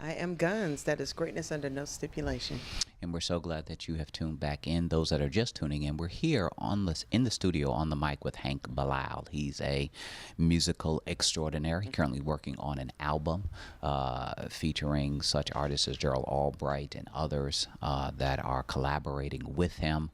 I am Guns. That is greatness under no stipulation. And we're so glad that you have tuned back in. Those that are just tuning in, we're here in the studio on the mic with Hank Bilal. He's a musical extraordinaire. He's currently working on an album featuring such artists as Gerald Albright and others that are collaborating with him.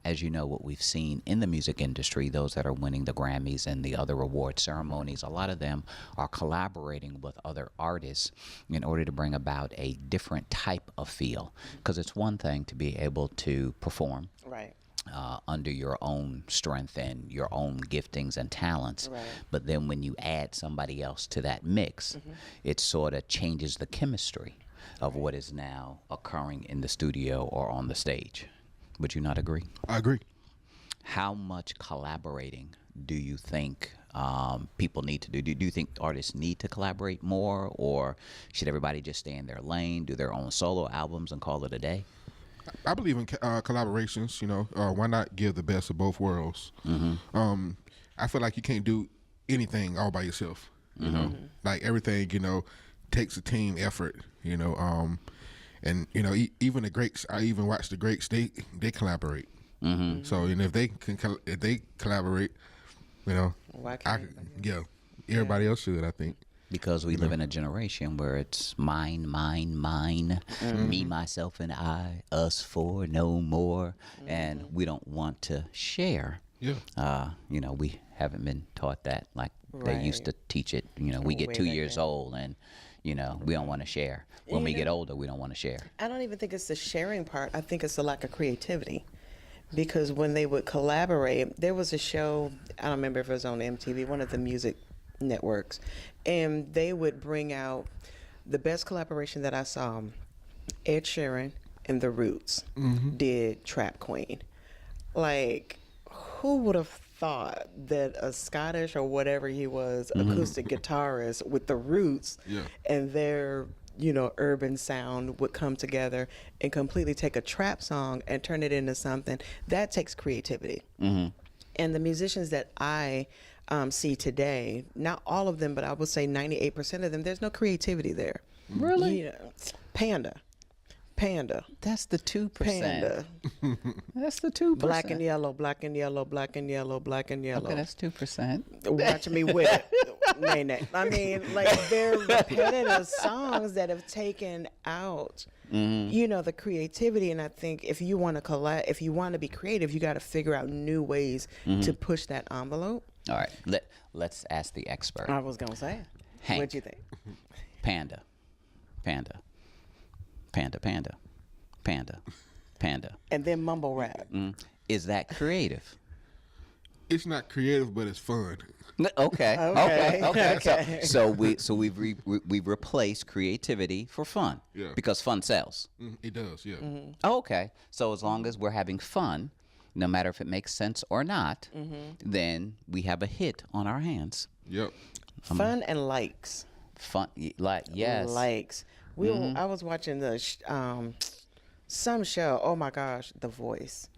As you know, what we've seen in the music industry, those that are winning the Grammys and the other award ceremonies, a lot of them are collaborating with other artists in order to bring about a different type of feel. Because it's one thing to be able to perform Right. under your own strength and your own giftings and talents. Right. But then when you add somebody else to that mix, it sort of changes the chemistry of what is now occurring in the studio or on the stage. Would you not agree? I agree. How much collaborating do you think people need to do? Do you think artists need to collaborate more, or should everybody just stay in their lane, do their own solo albums, and call it a day? I believe in collaborations. You know, why not give the best of both worlds? I feel like you can't do anything all by yourself. You know, like everything. You know, takes a team effort. You know, and you know, even the greats. I even watch the greats. They collaborate. So, you know, if they collaborate, you know, Why can't everybody else should, I think. Because we live in a generation where it's mine, mine, mine, me, myself, and I, us four, no more, and we don't want to share. Yeah. You know, we haven't been taught that like they Right. used to teach it. You know, we get Way 2 back years then. old and, you know, we don't want to share. When we get older, we don't want to share. I don't even think it's the sharing part. I think it's the lack of creativity. Because when they would collaborate, there was a show, I don't remember if it was on MTV, one of the music networks, and they would bring out the best collaboration that I saw. Ed Sheeran and The Roots did Trap Queen. Like, who would have thought that a Scottish or whatever he was acoustic guitarist with The Roots and their, you know, urban sound would come together and completely take a trap song and turn it into something that takes creativity. And the musicians that I see today, not all of them, but I would say 98% of them, there's no creativity there. Really? You know, Panda. That's the 2%. Panda. That's the 2%. Black and yellow, black and yellow, black and yellow, black and yellow. Okay, that's 2%. Watch me with it. Nay. I mean, like, they're repetitive songs that have taken out, you know, the creativity. And I think if you want to if you want to be creative, you got to figure out new ways to push that envelope. All right, let's ask the expert. I was gonna say, Hank. what'd you think? Panda. And then mumble rap. Is that creative? It's not creative, but it's fun. Okay. So we've replaced creativity for fun. Yeah. Because fun sells. It does, yeah. Okay. So as long as we're having fun, no matter if it makes sense or not, then we have a hit on our hands. Yep. Fun and likes. Fun, like, yes. Likes. I was watching the some show. Oh my gosh, The Voice.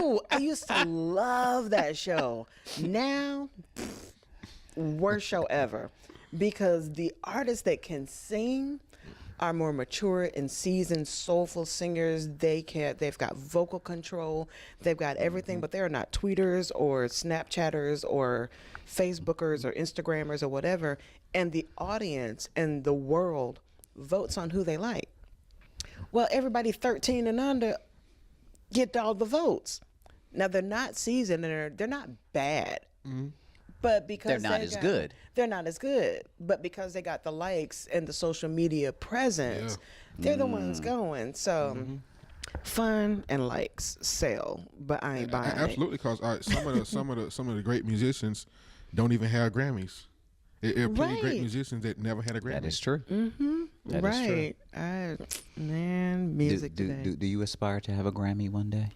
Ooh, I used to love that show. Now, worst show ever, because the artists that can sing are more mature and seasoned, soulful singers. They've got vocal control. They've got everything, but they're not tweeters or Snapchatters or Facebookers or Instagrammers or whatever. And the audience and the world votes on who they like. Well, everybody 13 and under get all the votes. Now, they're not seasoned and they're not bad. But because They're not as good. They're not as good. But because they got the likes and the social media presence, they're the ones going. So fun and likes sell, but I ain't buying it. Absolutely, because some of the great musicians don't even have Grammys. There are plenty of great musicians that never had a Grammy. That is true. That is true. Music do you aspire to have a Grammy one day?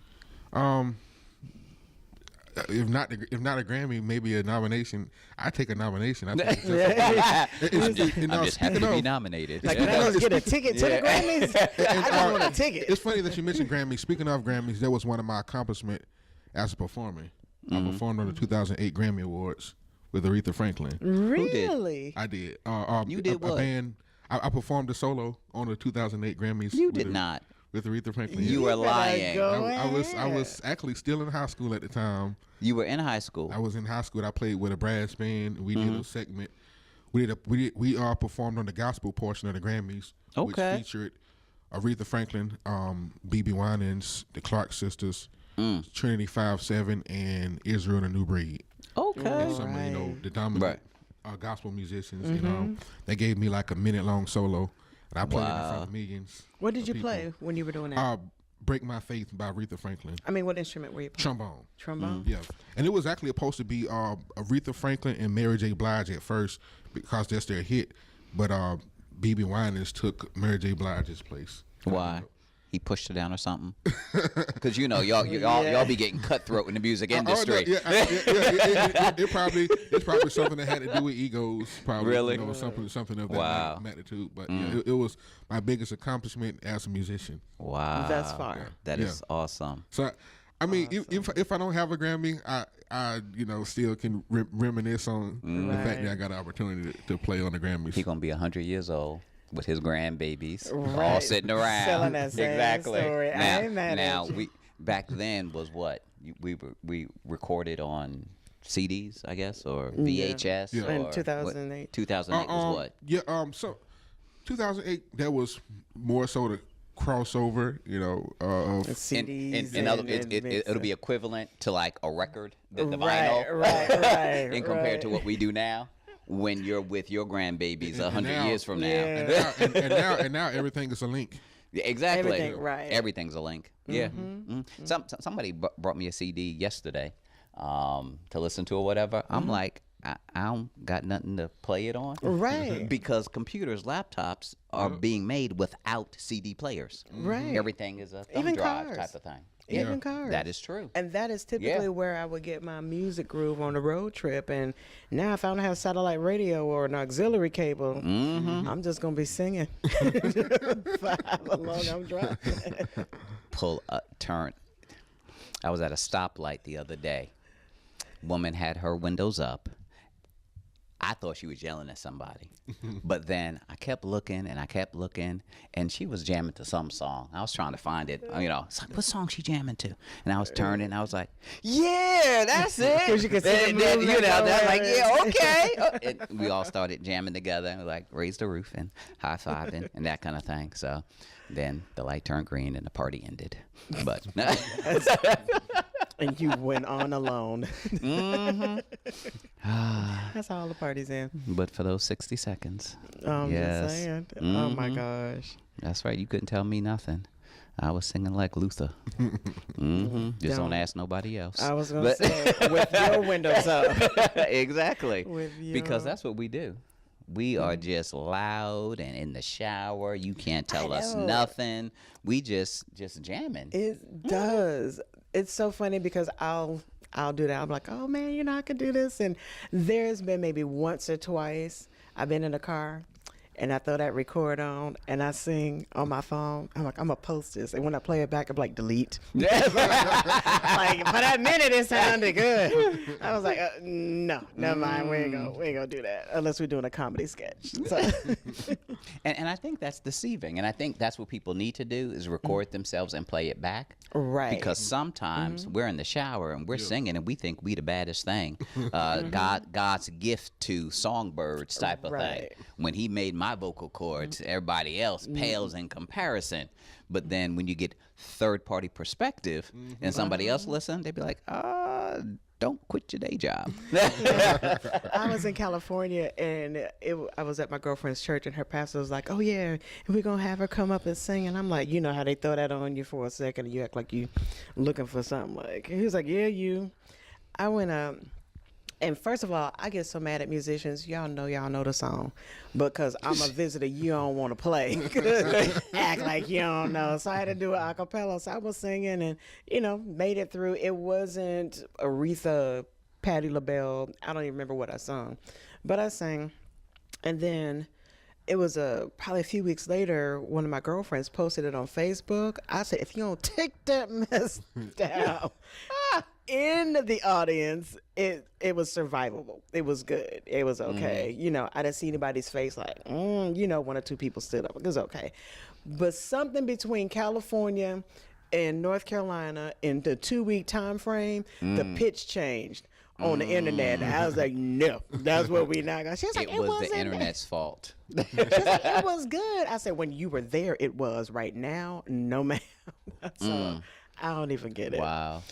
If not a Grammy, maybe a nomination. I take a nomination. I think I'm just happy to be nominated. Like, can I just get a ticket to the Grammys? I just want a ticket. It's funny that you mentioned Grammys. Speaking of Grammys, that was one of my accomplishments as a performer. I performed on the 2008 Grammy Awards with Aretha Franklin. Really? I did. You did what? A band. I performed a solo on the 2008 Grammys. You did not. With Aretha Franklin. You were lying. I was actually still in high school at the time. You were in high school. I was in high school. I played with a brass band. We did a segment. We performed on the gospel portion of the Grammys, which featured Aretha Franklin, BB Winans, the Clark Sisters, Trinity 5-7, and Israel and the New Breed. Okay. And some of the dominant gospel musicians. They gave me like a minute-long solo, and I played it in front of millions. What did you play when you were doing that? Break My Faith by Aretha Franklin. I mean, what instrument were you playing? Trombone. Trombone? Yeah. And it was actually supposed to be Aretha Franklin and Mary J. Blige at first because that's their hit. But BB Winans took Mary J. Blige's place. Why? He pushed her down or something? Because y'all be getting cutthroat in the music industry. It's probably something that had to do with egos. Probably, really? Something of that magnitude. But it was my biggest accomplishment as a musician. Wow, that's fire. That is awesome. So, I mean, if I don't have a Grammy, I still can reminisce on the fact that I got an opportunity to play on the Grammys. He's gonna be 100 years old with his grandbabies, all sitting around. Selling that same story. Now we back then was what we recorded on CDs, I guess, or VHS. Yeah. In 2008. 2008 was what? Yeah. So 2008, that was more so the crossover, of CDs. It'll be equivalent to like a record, the Right, vinyl, right. and compared to what we do now. When you're with your grandbabies 100 years from now. Yeah. And now everything is a link. Yeah, exactly. Everything, right. Everything's a link. Yeah. Somebody brought me a CD yesterday to listen to or whatever. I'm like, I don't got nothing to play it on. Right. Because computers, laptops are being made without CD players. Right. Everything is a thumb Even drive cars. type of thing. Even cars. That is true. And that is typically where I would get my music groove on the road trip. And now if I don't have satellite radio or an auxiliary cable, I'm just going to be singing for however long I'm driving. Pull a turn. I was at a stoplight the other day. Woman had her windows up. I thought she was yelling at somebody. But then I kept looking, and she was jamming to some song. I was trying to find it. It's like, what song she jamming to? And I was turning, I was like, yeah, that's it. Because you could see it moving. That's like, yeah, okay. And we all started jamming together, and like raised the roof and high-fiving and that kind of thing. So then the light turned green and the party ended. But and you went on alone. That's how all the parties end. But for those 60 seconds. I'm yes. just saying. Oh my gosh. That's right. You couldn't tell me nothing. I was singing like Luther. Just don't ask nobody else. I was going to say, with your windows up. Exactly. Because that's what we do. We are just loud and in the shower. You can't tell us nothing. We just jamming. It does. It's so funny because I'll do that. I'm like, oh man, I could do this. And there's been maybe once or twice I've been in a car and I throw that record on and I sing on my phone. I'm like, I'm gonna post this. And when I play it back, I'm like, delete. Like, for that minute, it sounded good. I was like, no, never mind. We ain't gonna do that unless we're doing a comedy sketch. So. And I think that's deceiving. And I think that's what people need to do is record themselves and play it back. Right. Because sometimes we're in the shower and we're singing and we think we the baddest thing. God's gift to songbirds type of thing. When he made my vocal cords, everybody else pales in comparison. But then when you get third-party perspective and somebody else listen, they'd be like, don't quit your day job. I was in California and I was at my girlfriend's church and her pastor was like, oh yeah, we're going to have her come up and sing. And I'm like, you know how they throw that on you for a second and you act like you looking for something. Like, he was like, yeah, you. I went up. And first of all, I get so mad at musicians. Y'all know the song. Because I'm a visitor you don't want to play. Act like you don't know. So I had to do an a cappella. So I was singing and, made it through. It wasn't Aretha, Patti LaBelle. I don't even remember what I sung. But I sang. And then it was probably a few weeks later, one of my girlfriends posted it on Facebook. I said, if you don't take that mess down, in the audience, it was survivable. It was good. It was okay. You know, I didn't see anybody's face like, you know, one or two people stood up. It was okay. But something between California and North Carolina in the 2-week time frame, the pitch changed on the internet. I was like, no, that's what we not got. She was like, It was wasn't the internet's fault. She's like, it was good. I said, when you were there, it was. Right now, no, ma'am. So I don't even get it. Wow.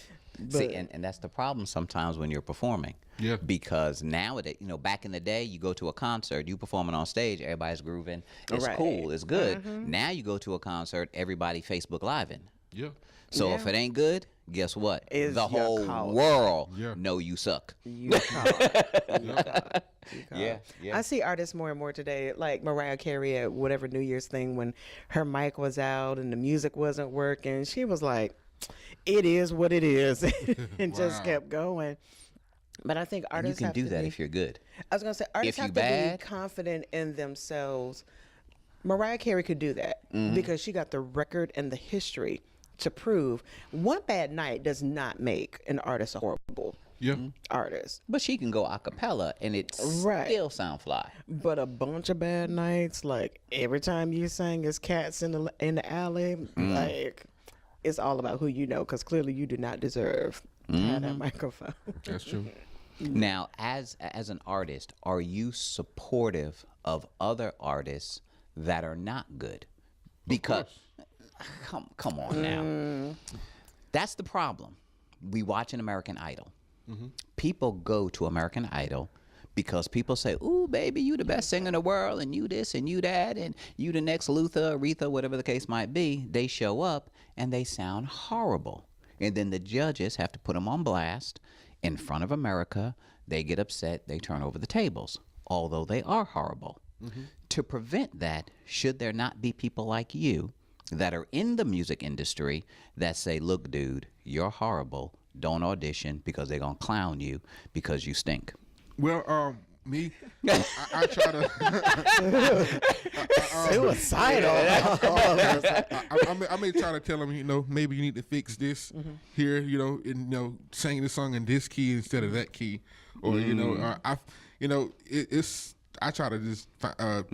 See, and that's the problem sometimes when you're performing. Yeah. Because nowadays, you know, back in the day, you go to a concert, you performing on stage, everybody's grooving. It's Right. cool. It's good. Now you go to a concert, everybody Facebook Living. Yeah. So if Yeah. it ain't good, guess what? It's The your whole call. world Yeah. know you suck. You call. You call. Yeah, yeah. I see artists more and more today, like Mariah Carey at whatever New Year's thing when her mic was out and the music wasn't working. She was like, it is what it is, and just Wow. kept going. But I think And you artists can have do to that be, if you're good. I was gonna say artists you have to bad- be confident in themselves. Mariah Carey could do that because she got the record and the history to prove one bad night does not make an artist a horrible Yeah. artist. But she can go a cappella and it Right. still sound fly. But a bunch of bad nights, like every time you sing, it's cats in the alley. Like it's all about who you know, because clearly you do not deserve to have that microphone. That's true. Now, as an artist, are you supportive of other artists that are not good? Because come on now. That's the problem. We watch an American Idol. People go to American Idol because people say, "Ooh, baby, you the best singer in the world, and you this and you that, and you the next Luther, Aretha, whatever the case might be." They show up and they sound horrible, and then the judges have to put them on blast in front of America. They get upset. They turn over the tables, although they are horrible. To prevent that, should there not be people like you that are in the music industry that say, "Look, dude, you're horrible. Don't audition because they're going to clown you because you stink"? Well, me, I try to. Suicidal. I may try to tell them, you know, maybe you need to fix this here, you know, and, you know, sing the song in this key instead of that key, or you know, it's. I try to just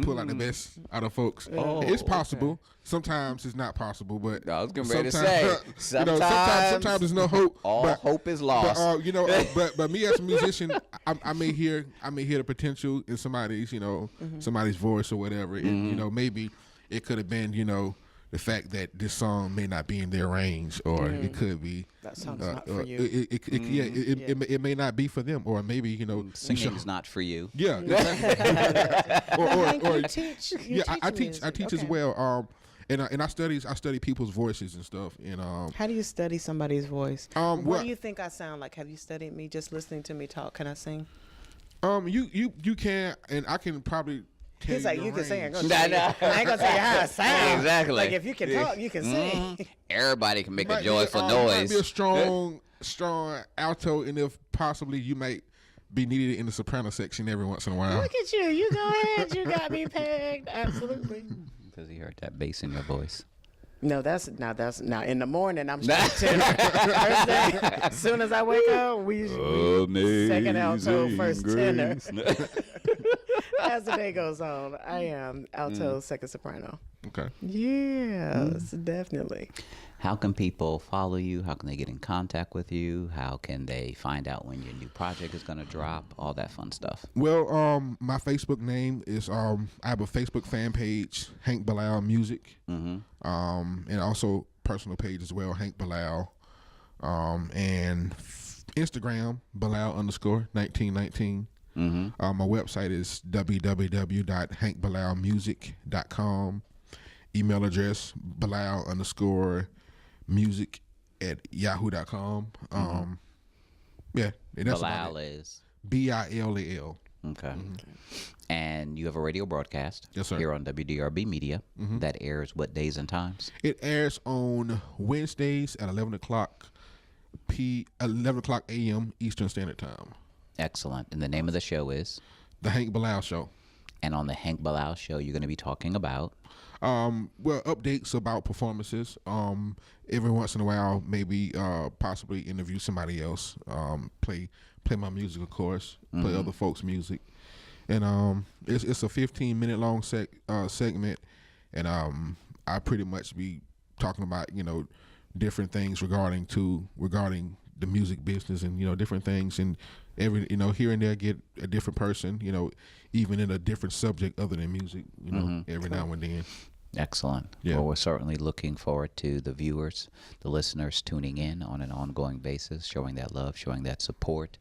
pull out the best out of folks. It's possible. Sometimes it's not possible, but I was getting ready to sometimes- say, you know, sometimes there's no hope. All but, hope is lost. But, you know, but me as a musician, I may hear the potential in somebody's, you know, somebody's voice or whatever, and you know, maybe it could have been, you know, the fact that this song may not be in their range, or it could be That song's not for you. it may not be for them, or maybe, you know, Singing is not for you. yeah, exactly. You teach. You I teach music. as Okay. well. And I study people's voices and stuff. And How do you study somebody's voice? well- What do you think I sound like? Have you studied me just listening to me talk? Can I sing? you can, and I can probably tell He's like, your you can sing. range. I ain't gonna tell you how I sound. Exactly. Like if you can talk, you can sing. Everybody can make a Might be, joyful might noise. be a strong alto, and if possibly you might be needed in the soprano section every once in a while. Look at you. You go ahead. You got me pegged. Absolutely. Because he heard that bass in your voice. No, that's in the morning. I'm straight tenor. First thing, as soon as I wake up, we second alto, first tenor. As the day goes on, I am alto, second soprano. Okay. Yes, definitely. How can people follow you? How can they get in contact with you? How can they find out when your new project is going to drop? All that fun stuff. Well, my Facebook name is I have a Facebook fan page, Hank Bilal Music, and also personal page as well, Hank Bilal, and Instagram Bilal_1919. My website is www.hankbilalmusic.com. Email address Bilal_music@yahoo.com. Yeah, that's about Bilal it. is. Bill. Okay. And you have a radio broadcast Yes, sir. here on WDRBmedia that airs what days and times? It airs on Wednesdays at 11 o'clock a.m. Eastern Standard Time. Excellent. And the name of the show is? The Hank Bilal Show. And on the Hank Bilal show, you're going to be talking about. Well, updates about performances. Every once in a while, maybe possibly interview somebody else. Play my music, of course. Play other folks' music, and it's a 15-minute long segment, and I pretty much be talking about different things regarding the music business, and different things, and every here and there get a different person, even in a different subject other than music, every now and then. Excellent. Yeah. Well, we're certainly looking forward to the viewers, the listeners tuning in on an ongoing basis, showing that love, showing that support.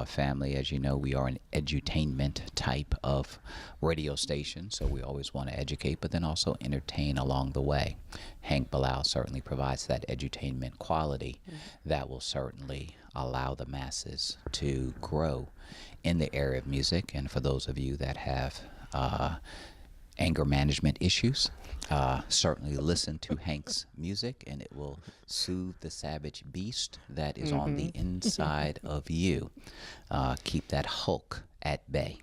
Family, as you know, we are an edutainment type of radio station, so we always want to educate, but then also entertain along the way. Hank Bilal certainly provides that edutainment quality that will certainly allow the masses to grow in the area of music. And for those of you that have anger management issues, certainly listen to Hank's music, and it will soothe the savage beast that is on the inside of you. Keep that Hulk at bay.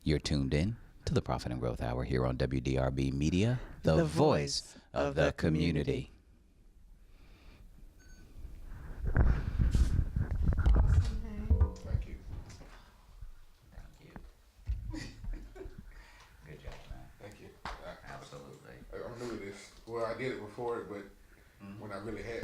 You're tuned in to the Profit and Growth Hour here on WDRB Media, the voice of the community. Thank you. Good job, man. Thank you. Absolutely. I'm new to this. Well, I did it before, but when I really had